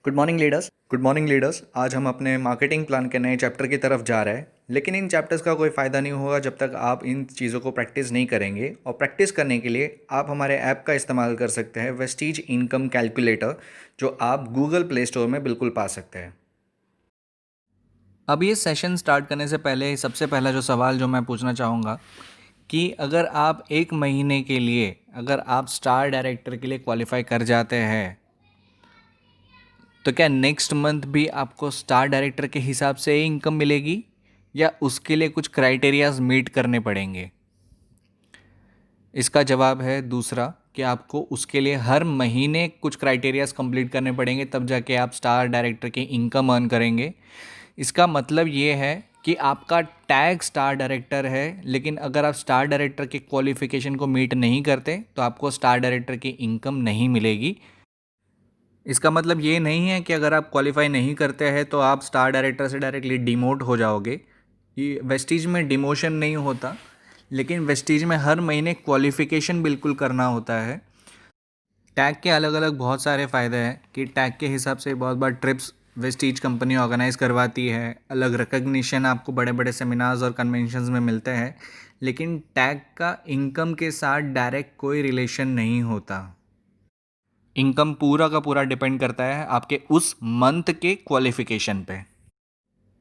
Good morning leaders. आज हम अपने मार्केटिंग प्लान के नए चैप्टर की तरफ जा रहे हैं, लेकिन इन चैप्टर्स का कोई फ़ायदा नहीं होगा जब तक आप इन चीज़ों को प्रैक्टिस नहीं करेंगे। और प्रैक्टिस करने के लिए आप हमारे ऐप का इस्तेमाल कर सकते हैं, वेस्टीज इनकम कैलकुलेटर, जो आप गूगल प्ले स्टोर में बिल्कुल पा सकते हैं। अब ये सेशन स्टार्ट करने से पहले सबसे पहला जो सवाल जो मैं पूछना चाहूँगा कि अगर आप एक महीने के लिए अगर आप स्टार डायरेक्टर के लिए क्वालिफाई कर जाते हैं तो क्या नेक्स्ट मंथ भी आपको स्टार डायरेक्टर के हिसाब से ही इनकम मिलेगी या उसके लिए कुछ क्राइटेरियाज मीट करने पड़ेंगे? इसका जवाब है दूसरा, कि आपको उसके लिए हर महीने कुछ क्राइटेरियाज कंप्लीट करने पड़ेंगे, तब जाके आप स्टार डायरेक्टर की इनकम अर्न करेंगे। इसका मतलब ये है कि आपका टैग स्टार डायरेक्टर है, लेकिन अगर आप स्टार डायरेक्टर के क्वालिफिकेशन को मीट नहीं करते तो आपको स्टार डायरेक्टर की इनकम नहीं मिलेगी। इसका मतलब ये नहीं है कि अगर आप क्वालिफाई नहीं करते हैं तो आप स्टार डायरेक्टर से डायरेक्टली डिमोट हो जाओगे। ये वेस्टीज में डिमोशन नहीं होता, लेकिन वेस्टीज में हर महीने क्वालिफिकेशन बिल्कुल करना होता है। टैग के अलग अलग बहुत सारे फ़ायदे हैं कि टैग के हिसाब से बहुत बार ट्रिप्स वेस्टीज कंपनी ऑर्गेनाइज़ करवाती है, अलग रिकग्निशन आपको बड़े बड़े सेमिनार्स और कन्वेंशंस में मिलते हैं, लेकिन टैग का इनकम के साथ डायरेक्ट कोई रिलेशन नहीं होता। इनकम पूरा का पूरा डिपेंड करता है आपके उस मंथ के क्वालिफिकेशन पे।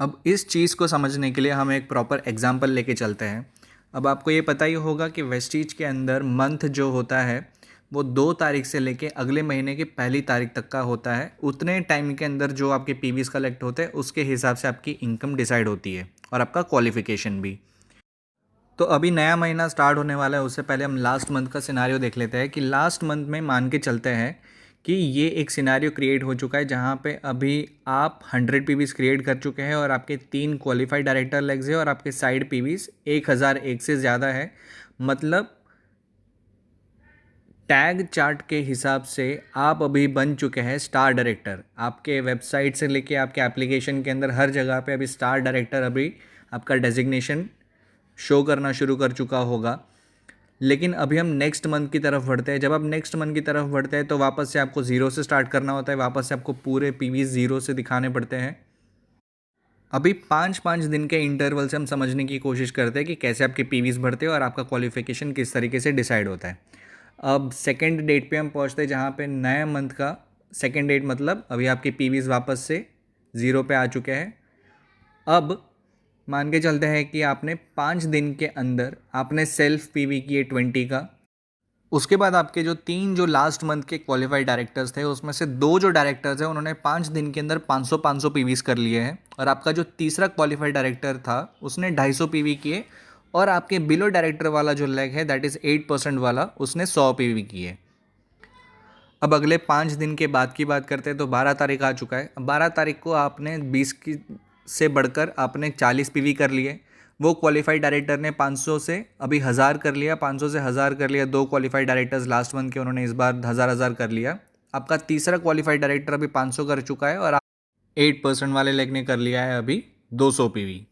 अब इस चीज़ को समझने के लिए हम एक प्रॉपर एग्जांपल लेके चलते हैं। अब आपको ये पता ही होगा कि वेस्टीज के अंदर मंथ जो होता है वो 2 तारीख से लेके अगले महीने की 1 तारीख तक का होता है। उतने टाइम के अंदर जो आपके पीवीज कलेक्ट होते हैं उसके हिसाब से आपकी इनकम डिसाइड होती है और आपका क्वालिफिकेशन भी। तो अभी नया महीना स्टार्ट होने वाला है, उससे पहले हम लास्ट मंथ का सिनारियो देख लेते हैं कि लास्ट मंथ में मान के चलते हैं कि ये एक सिनारियो क्रिएट हो चुका है जहाँ पे अभी आप 100 पीवीज क्रिएट कर चुके हैं और आपके 3 क्वालिफाइड डायरेक्टर लेग्स है और आपके साइड पीवीज 1001 से ज़्यादा है। मतलब टैग चार्ट के हिसाब से आप अभी बन चुके हैं स्टार डायरेक्टर। आपके वेबसाइट से लेके आपके एप्लीकेशन के अंदर हर जगह पे अभी स्टार डायरेक्टर अभी आपका डेजिग्नेशन शो करना शुरू कर चुका होगा। लेकिन अभी हम नेक्स्ट मंथ की तरफ बढ़ते हैं। जब आप नेक्स्ट मंथ की तरफ बढ़ते हैं तो वापस से आपको ज़ीरो से स्टार्ट करना होता है, वापस से आपको पूरे पीवीज ज़ीरो से दिखाने पड़ते हैं। अभी 5-5 दिन के इंटरवल से हम समझने की कोशिश करते हैं कि कैसे आपके पीवीज बढ़ते हैं और आपका क्वालिफिकेशन किस तरीके से डिसाइड होता है। अब सेकेंड डेट पे हम पहुंचते हैं जहाँ पे नए मंथ का सेकेंड डेट, मतलब अभी आपके पीवीज वापस से ज़ीरो पे आ चुके हैं। अब मान के चलते हैं कि आपने 5 दिन के अंदर आपने सेल्फ पीवी किए 20 का। उसके बाद आपके जो 3 जो लास्ट मंथ के क्वालिफाइड डायरेक्टर्स थे उसमें से 2 जो डायरेक्टर्स हैं उन्होंने 5 दिन के अंदर 500-500 पीवीज कर लिए हैं, और आपका जो तीसरा क्वालिफाइड डायरेक्टर था उसने 250 पीवी किए, और आपके बिलो डायरेक्टर वाला जो लेग है दैट इज़ 8% वाला, उसने 100 पीवी किए। अब अगले 5 दिन के बाद की बात करते हैं तो 12 तारीख आ चुका है। 12 तारीख को आपने 20 की से बढ़कर आपने 40 पीवी कर लिए। वो क्वालिफाइड डायरेक्टर ने 500 से अभी 1000 कर लिया, 500 से 1000 कर लिया। 2 क्वालिफाइड डायरेक्टर्स लास्ट मंथ के उन्होंने इस बार 1000 कर लिया। आपका तीसरा क्वालिफाइड डायरेक्टर अभी 500 कर चुका है, और 8% वाले लेग ने कर लिया है अभी 200 पीवी।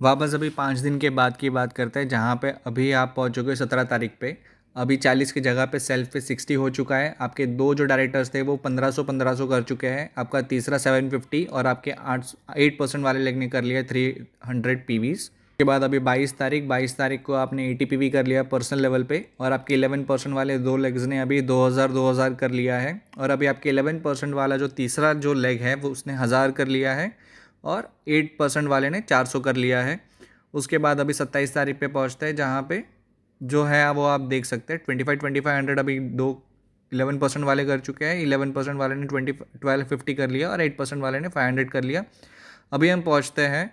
वापस अभी 5 दिन के बाद की बात करते हैं जहाँ पे अभी आप पहुँच चुके हो 17 तारीख पे। अभी 40 की जगह पे सेल्फ पे 60 हो चुका है। आपके 2 जो डायरेक्टर्स थे वो 1500 कर चुके हैं। आपका तीसरा 750, और आपके 8% वाले लेग ने कर लिया 300 पीवीज के बाद अभी 22 तारीख को आपने 80 पीवी कर लिया पर्सनल लेवल पे, और आपके 11% वाले 2 लेग्स ने अभी 2000 कर लिया है। और अभी आपके 11% वाला जो तीसरा जो लेग है वो उसने 1000 कर लिया है, और 8% वाले ने 400 कर लिया है। उसके बाद अभी 27 तारीख पे पहुंचते हैं जहाँ पे जो है वो आप देख सकते हैं 2500 अभी 11% वाले कर चुके हैं। 11% वाले ने 1250 कर लिया, और 8% वाले ने 500 कर लिया। अभी हम पहुँचते हैं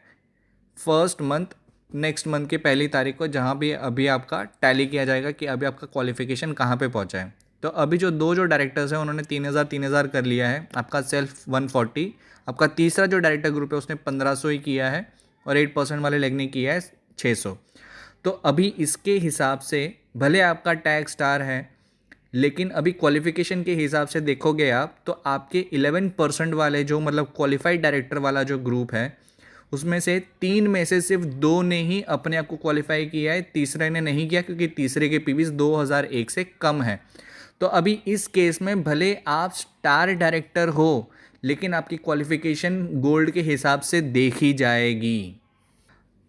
फर्स्ट मंथ नेक्स्ट मंथ की 1 तारीख को, जहाँ भी अभी आपका टैली किया जाएगा कि अभी आपका क्वालिफिकेशन कहाँ पे पहुँचा है। तो अभी जो 2 जो डायरेक्टर्स हैं उन्होंने 3000 कर लिया है। आपका सेल्फ 140, आपका तीसरा जो डायरेक्टर ग्रुप है उसने 1500 ही किया है, और 8% वाले लेग ने किया है 600। तो अभी इसके हिसाब से भले आपका टैग स्टार है, लेकिन अभी क्वालिफिकेशन के हिसाब से देखोगे आप तो आपके 11% वाले जो मतलब क्वालिफाइड डायरेक्टर वाला जो ग्रुप है उसमें से 3 में से सिर्फ 2 ने ही अपने आप को क्वालिफाई किया है, तीसरे ने नहीं किया क्योंकि तीसरे के पीवीज 2001 से कम है। तो अभी इस केस में भले आप स्टार डायरेक्टर हो, लेकिन आपकी क्वालिफिकेशन गोल्ड के हिसाब से देखी जाएगी।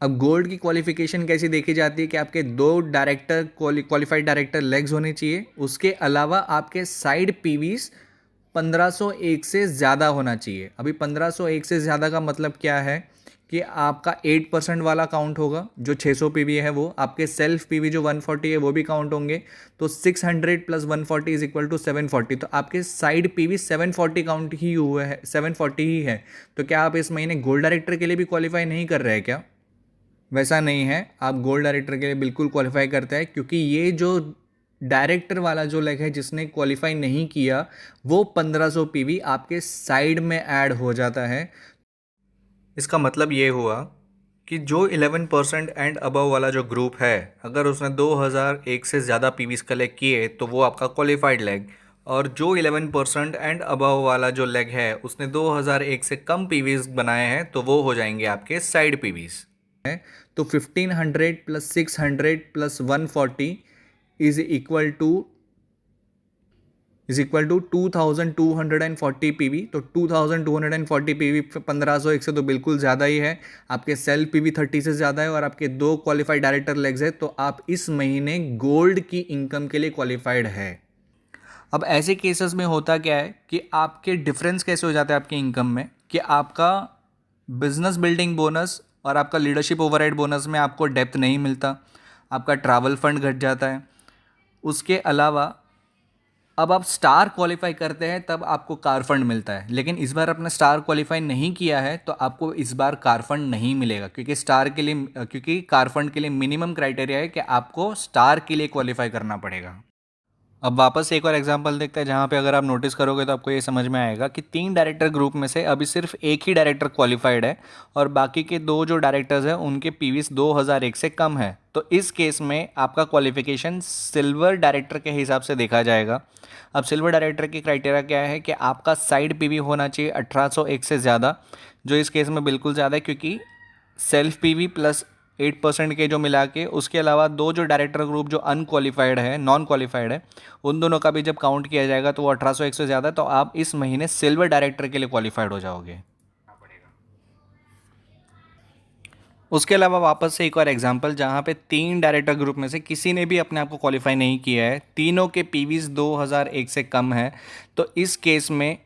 अब गोल्ड की क्वालिफिकेशन कैसी देखी जाती है कि आपके 2 डायरेक्टर क्वालिफाइड डायरेक्टर लेग्स होने चाहिए, उसके अलावा आपके साइड पीवीज 1501 से ज़्यादा होना चाहिए। अभी 1501 से ज़्यादा का मतलब क्या है कि आपका 8% वाला काउंट होगा, जो 600 पीवी है वो आपके सेल्फ पीवी जो 140 है वो भी काउंट होंगे। तो 600 प्लस 140 इज इक्वल टू 740, तो आपके साइड पीवी 740 काउंट ही हुआ है, 740 ही है। तो क्या आप इस महीने गोल्ड डायरेक्टर के लिए भी क्वालिफाई नहीं कर रहे हैं क्या? वैसा नहीं है, आप गोल्ड डायरेक्टर के लिए बिल्कुल क्वालिफाई करते हैं, क्योंकि ये जो डायरेक्टर वाला जो लेग है जिसने क्वालिफाई नहीं किया, वो 1500 पीवी आपके साइड में ऐड हो जाता है। इसका मतलब ये हुआ कि जो 11% एंड अबव वाला जो ग्रुप है, अगर उसने 2001 से ज़्यादा पीवीज कलेक्ट किए तो वो आपका क्वालिफाइड लेग, और जो 11% एंड अबव वाला जो लेग है उसने 2001 से कम पीवीज बनाए हैं तो वो हो जाएंगे आपके साइड पीवीज। तो 1500 plus 600 plus 140 is equal to 2240 PV. तो 2240 पीवी 1501 से तो बिल्कुल ज़्यादा ही है। आपके सेल पीवी 30 से ज़्यादा है और आपके 2 क्वालिफाइड डायरेक्टर लेग्स है, तो आप इस महीने गोल्ड की इनकम के लिए क्वालिफाइड है। अब ऐसे केसेस में होता क्या है कि आपके डिफरेंस कैसे हो जाता है आपके इनकम में, कि आपका बिजनेस बिल्डिंग बोनस और आपका लीडरशिप ओवरराइड बोनस में आपको डेप्थ नहीं मिलता, आपका ट्रैवल फंड घट जाता है। उसके अलावा अब आप स्टार क्वालिफाई करते हैं तब आपको कार फंड मिलता है, लेकिन इस बार आपने स्टार क्वालिफाई नहीं किया है तो आपको इस बार कार फंड नहीं मिलेगा, क्योंकि कार फंड के लिए मिनिमम क्राइटेरिया है कि आपको स्टार के लिए क्वालिफाई करना पड़ेगा। अब वापस एक और एग्जांपल देखते हैं, जहाँ पे अगर आप नोटिस करोगे तो आपको ये समझ में आएगा कि 3 डायरेक्टर ग्रुप में से अभी सिर्फ एक ही डायरेक्टर क्वालिफाइड है और बाकी के 2 जो डायरेक्टर्स हैं उनके पीवीस 2001 से कम है। तो इस केस में आपका क्वालिफिकेशन सिल्वर डायरेक्टर के हिसाब से देखा जाएगा। अब सिल्वर डायरेक्टर की क्राइटेरिया क्या है कि आपका साइड पीवी होना चाहिए 1801 से ज़्यादा, जो इस केस में बिल्कुल ज़्यादा है, क्योंकि सेल्फ पीवी प्लस 8% के जो मिला के, उसके अलावा 2 जो डायरेक्टर ग्रुप जो अनक्वालिफाइड है, नॉन क्वालिफाइड है, उन दोनों का भी जब काउंट किया जाएगा तो वो 1801 से ज़्यादा, तो आप इस महीने सिल्वर डायरेक्टर के लिए क्वालिफाइड हो जाओगे। उसके अलावा वापस से एक और एग्जांपल, जहाँ पे 3 डायरेक्टर ग्रुप में से किसी ने भी अपने आप को क्वालिफाई नहीं किया है, तीनों के पीवीज 2001 से कम है, तो इस केस में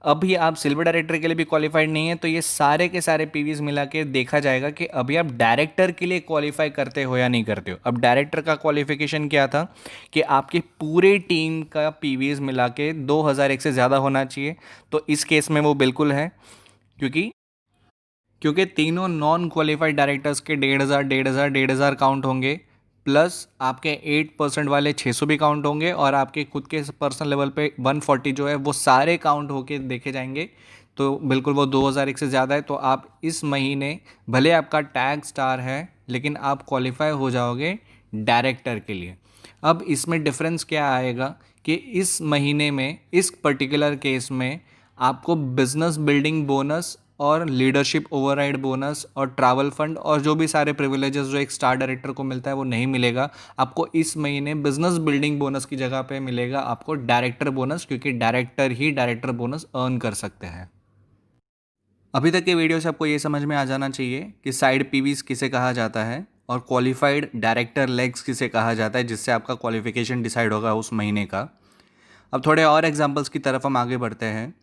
अभी आप सिल्वर डायरेक्टर के लिए भी क्वालिफाइड नहीं है, तो ये सारे के सारे पीवीज मिला के देखा जाएगा कि अभी आप डायरेक्टर के लिए क्वालिफाई करते हो या नहीं करते हो। अब डायरेक्टर का क्वालिफिकेशन क्या था कि आपकी पूरे टीम का पीवीज मिला के 2001 से ज़्यादा होना चाहिए, तो इस केस में वो बिल्कुल है, क्योंकि तीनों नॉन क्वालिफाइड डायरेक्टर्स के 1,500 काउंट होंगे, प्लस आपके 8% वाले 600 भी काउंट होंगे, और आपके खुद के पर्सनल लेवल पे 140 जो है वो सारे काउंट होके देखे जाएंगे, तो बिल्कुल वो 2001 से ज़्यादा है। तो आप इस महीने भले आपका टैग स्टार है, लेकिन आप क्वालिफाई हो जाओगे डायरेक्टर के लिए। अब इसमें डिफरेंस क्या आएगा कि इस महीने में, इस पर्टिकुलर केस में, आपको बिजनेस बिल्डिंग बोनस और लीडरशिप ओवरराइड बोनस और ट्रैवल फंड और जो भी सारे प्रिविलेजेस जो एक स्टार डायरेक्टर को मिलता है वो नहीं मिलेगा। आपको इस महीने बिजनेस बिल्डिंग बोनस की जगह पे मिलेगा आपको डायरेक्टर बोनस, क्योंकि डायरेक्टर ही डायरेक्टर बोनस अर्न कर सकते हैं। अभी तक के वीडियो से आपको ये समझ में आ जाना चाहिए कि साइड पीवीज किसे कहा जाता है और क्वालिफाइड डायरेक्टर लेग्स किसे कहा जाता है, जिससे आपका क्वालिफिकेशन डिसाइड होगा उस महीने का। अब थोड़े और एग्जाम्पल्स की तरफ हम आगे बढ़ते हैं।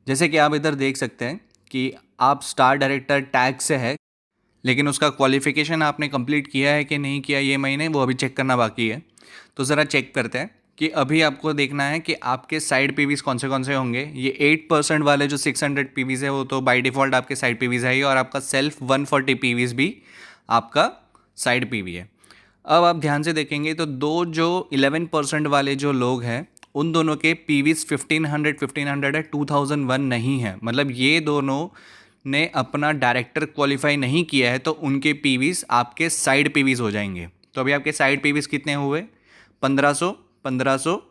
जैसे कि आप इधर देख सकते हैं कि आप स्टार डायरेक्टर टैग से है, लेकिन उसका क्वालिफिकेशन आपने कंप्लीट किया है कि नहीं किया ये महीने, वो अभी चेक करना बाकी है। तो ज़रा चेक करते हैं कि अभी आपको देखना है कि आपके साइड पीवीज कौन से होंगे। ये 8% वाले जो 600 पीवीज है वो तो बाय डिफ़ॉल्ट आपके साइड पीवीज है ही, और आपका सेल्फ 140 पीवीज भी आपका साइड पीवी है। अब आप ध्यान से देखेंगे तो 2 जो 11% वाले जो लोग हैं उन दोनों के पीवीज 1500 है, 2001 नहीं है। मतलब ये दोनों ने अपना डायरेक्टर क्वालिफाई नहीं किया है, तो उनके पीवीज आपके साइड पीवीज हो जाएंगे। तो अभी आपके साइड पीवीज कितने हुए? 1500, 1500,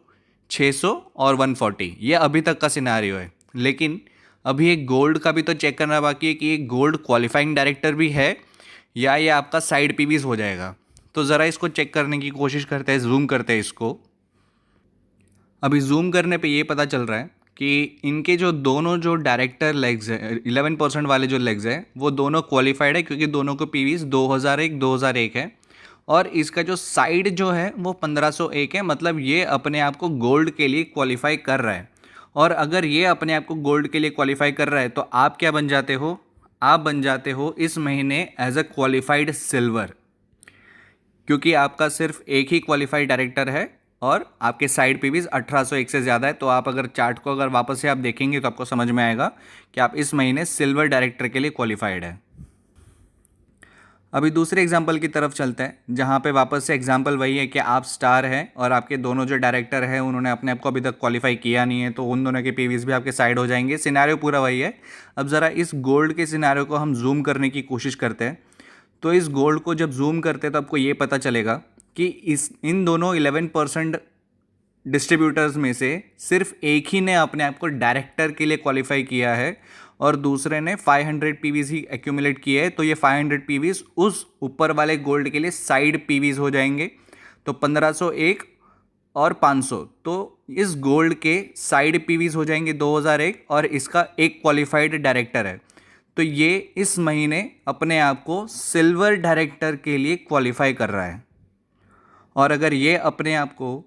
600 और 140। ये अभी तक का सिनारियो है, लेकिन अभी एक गोल्ड का भी तो चेक करना बाकी है कि ये गोल्ड क्वालिफाइंग डायरेक्टर भी है या ये आपका साइड पीवीज हो जाएगा। तो ज़रा इसको चेक करने की कोशिश करते हैं, जूम करते हैं इसको। अभी जूम करने पे ये पता चल रहा है कि इनके जो दोनों जो डायरेक्टर लेग्स है 11% वाले जो लेग्स है वो दोनों क्वालिफाइड है, क्योंकि दोनों को पीवीज 2001 है। और इसका जो साइड जो है वो 1501 है, मतलब ये अपने आप को गोल्ड के लिए क्वालिफाई कर रहा है। और अगर ये अपने आप को गोल्ड के लिए क्वालिफाई कर रहा है तो आप क्या बन जाते हो? आप बन जाते हो इस महीने एज अ क्वालिफाइड सिल्वर, क्योंकि आपका सिर्फ एक ही क्वालिफाइड डायरेक्टर है और आपके साइड पे भी 1801 से ज़्यादा है। तो आप अगर चार्ट को अगर वापस से आप देखेंगे तो आपको समझ में आएगा कि आप इस महीने सिल्वर डायरेक्टर के लिए क्वालिफाइड है। अभी दूसरे एग्जाम्पल की तरफ चलते हैं, जहाँ पे वापस से एग्जाम्पल वही है कि आप स्टार हैं और आपके दोनों जो डायरेक्टर हैं उन्होंने अपने आप को अभी तक क्वालिफाई किया नहीं है, तो उन दोनों के पीवीज भी आपके साइड हो जाएंगे। सिनारियो पूरा वही है। अब ज़रा इस गोल्ड के सिनारियो को हम जूम करने की कोशिश करते हैं। तो इस गोल्ड को जब जूम करते हैं तो आपको ये पता चलेगा कि इन दोनों 11% डिस्ट्रीब्यूटर्स में से सिर्फ एक ही ने अपने आप को डायरेक्टर के लिए क्वालिफाई किया है और दूसरे ने 500 पीवीज ही एक्यूमुलेट किए है। तो ये 500 पीवीज उस ऊपर वाले गोल्ड के लिए साइड पीवीज हो जाएंगे। तो 1501 और 500 तो इस गोल्ड के साइड पीवीज हो जाएंगे 2001, और इसका एक क्वालिफाइड डायरेक्टर है। तो ये इस महीने अपने आप को सिल्वर डायरेक्टर के लिए क्वालिफाई कर रहा है। और अगर ये अपने आप को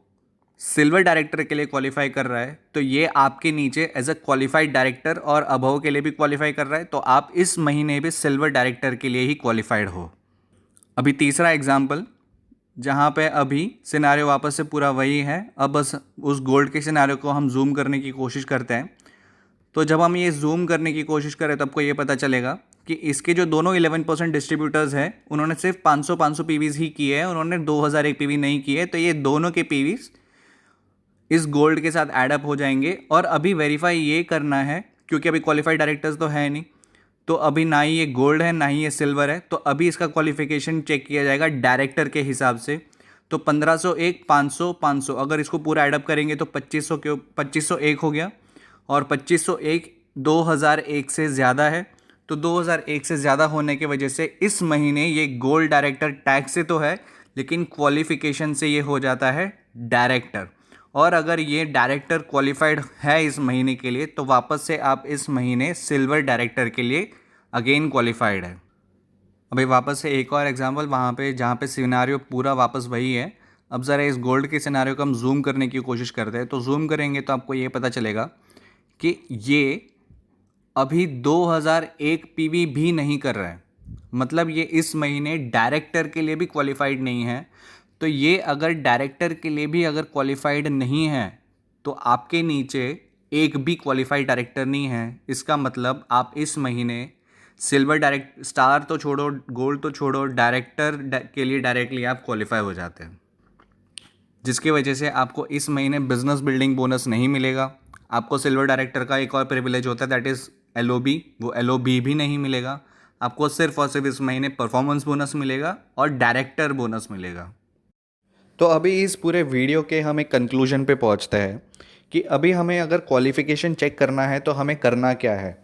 सिल्वर डायरेक्टर के लिए क्वालिफाई कर रहा है तो ये आपके नीचे एज अ क्वालिफाइड डायरेक्टर और अबव के लिए भी क्वालिफाई कर रहा है। तो आप इस महीने भी सिल्वर डायरेक्टर के लिए ही क्वालिफाइड हो। अभी तीसरा एग्जाम्पल, जहाँ पे अभी सिनारियो वापस से पूरा वही है। अब बस उस गोल्ड के सिनारियो को हम जूम करने की कोशिश करते हैं। तो जब हम ये जूम करने की कोशिश करें तो आपको ये पता चलेगा कि इसके जो दोनों 11% डिस्ट्रीब्यूटर्स हैं उन्होंने सिर्फ 500 पीवीज ही किए हैं, उन्होंने 2001 पीवी नहीं किए। तो ये दोनों के पीवीज इस गोल्ड के साथ ऐड अप हो जाएंगे। और अभी वेरीफाई ये करना है, क्योंकि अभी क्वालिफाइड डायरेक्टर्स तो है नहीं, तो अभी ना ही ये गोल्ड है ना ही ये सिल्वर है, तो अभी इसका क्वालिफिकेशन चेक किया जाएगा डायरेक्टर के हिसाब से। तो 1501 500 500 अगर इसको पूरा ऐडअप करेंगे तो 2501 हो गया, और 2501 2001 से ज़्यादा है। तो 2001 से ज़्यादा होने की वजह से इस महीने ये गोल्ड डायरेक्टर टैग से तो है, लेकिन क्वालिफिकेशन से ये हो जाता है डायरेक्टर। और अगर ये डायरेक्टर क्वालिफाइड है इस महीने के लिए तो वापस से आप इस महीने सिल्वर डायरेक्टर के लिए अगेन क्वालिफाइड है। अभी वापस से एक और एग्जांपल वहाँ पे जहाँ पे सिनारियो पूरा वापस वही है। अब ज़रा इस गोल्ड के सिनारियो को हम जूम करने की कोशिश करते हैं। तो जूम करेंगे तो आपको ये पता चलेगा कि ये अभी 2001 पीवी भी नहीं कर रहा है, मतलब ये इस महीने डायरेक्टर के लिए भी क्वालिफाइड नहीं है। तो ये अगर डायरेक्टर के लिए भी अगर क्वालिफाइड नहीं है तो आपके नीचे एक भी क्वालिफाइड डायरेक्टर नहीं है। इसका मतलब आप इस महीने सिल्वर डायरेक्ट स्टार तो छोड़ो, गोल्ड तो छोड़ो, डायरेक्टर के लिए डायरेक्टली आप क्वालिफाई हो जाते हैं, जिसकी वजह से आपको इस महीने बिजनेस बिल्डिंग बोनस नहीं मिलेगा। आपको सिल्वर डायरेक्टर का एक और प्रिविलेज होता है, दैट इज़ LOB। वो LOB भी नहीं मिलेगा आपको। सिर्फ और सिर्फ इस महीने परफॉर्मेंस बोनस मिलेगा और डायरेक्टर बोनस मिलेगा। तो अभी इस पूरे वीडियो के हम एक कंक्लूजन पे पहुंचते हैं कि अभी हमें अगर क्वालिफ़िकेशन चेक करना है तो हमें करना क्या है।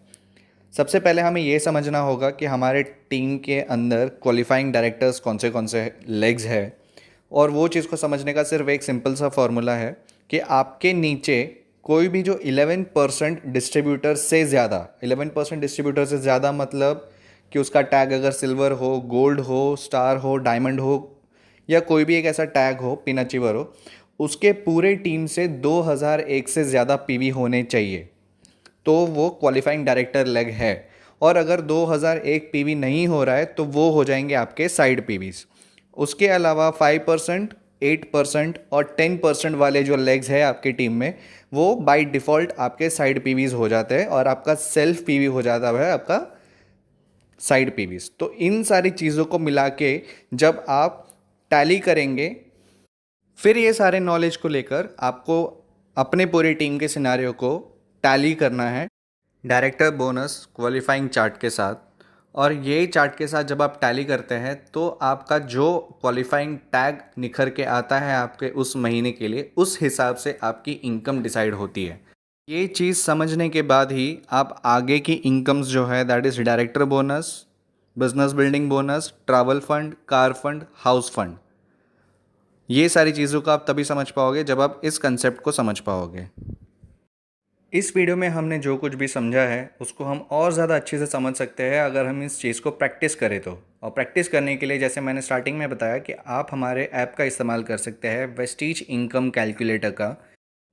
सबसे पहले हमें ये समझना होगा कि हमारे टीम के अंदर क्वालिफाइंग डायरेक्टर्स कौन से लेग्स है। और वो चीज़ को समझने का सिर्फ एक सिंपल सा फॉर्मूला है कि आपके नीचे कोई भी जो 11% डिस्ट्रीब्यूटर से ज़्यादा, 11% डिस्ट्रीब्यूटर से ज़्यादा मतलब कि उसका टैग अगर सिल्वर हो, गोल्ड हो, स्टार हो, डायमंड हो, या कोई भी एक ऐसा टैग हो, पिन अचीवर हो, उसके पूरे टीम से 2001 से ज़्यादा पीवी होने चाहिए, तो वो क्वालिफाइंग डायरेक्टर लेग है। और अगर 2001 पीवी नहीं हो रहा है तो वो हो जाएंगे आपके साइड पीवीज। उसके अलावा 5%, 8% और 10% वाले जो लेग्स है आपकी टीम में, वो बाय डिफ़ॉल्ट आपके साइड पीवीज हो जाते हैं और आपका सेल्फ पीवी हो जाता है आपका साइड पीवीज। तो इन सारी चीज़ों को मिला के जब आप टैली करेंगे, फिर ये सारे नॉलेज को लेकर आपको अपने पूरी टीम के सिनारियो को टैली करना है डायरेक्टर बोनस क्वालिफाइंग चार्ट के साथ। और ये चार्ट के साथ जब आप टैली करते हैं तो आपका जो क्वालिफाइंग टैग निखर के आता है आपके उस महीने के लिए, उस हिसाब से आपकी इनकम डिसाइड होती है। ये चीज़ समझने के बाद ही आप आगे की इनकम्स जो है, that is director bonus, business building bonus, travel fund, car fund, house fund, ये सारी चीज़ों को आप तभी समझ पाओगे जब आप इस कंसेप्ट को समझ पाओगे। इस वीडियो में हमने जो कुछ भी समझा है उसको हम और ज़्यादा अच्छे से समझ सकते हैं अगर हम इस चीज़ को प्रैक्टिस करें तो। और प्रैक्टिस करने के लिए जैसे मैंने स्टार्टिंग में बताया कि आप हमारे ऐप का इस्तेमाल कर सकते हैं वेस्टीज इनकम कैलकुलेटर का,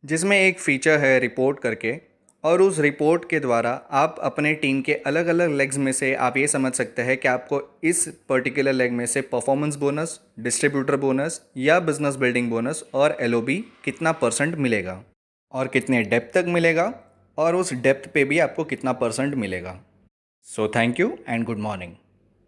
जिसमें एक फ़ीचर है रिपोर्ट करके। और उस रिपोर्ट के द्वारा आप अपने टीम के अलग अलग लेग्स में से आप ये समझ सकते हैं कि आपको इस पर्टिकुलर लेग में से परफॉर्मेंस बोनस, डिस्ट्रीब्यूटर बोनस या बिजनेस बिल्डिंग बोनस और एलओबी कितना परसेंट मिलेगा और कितने डेप्थ तक मिलेगा और उस डेप्थ पे भी आपको कितना परसेंट मिलेगा। So thank you and good morning.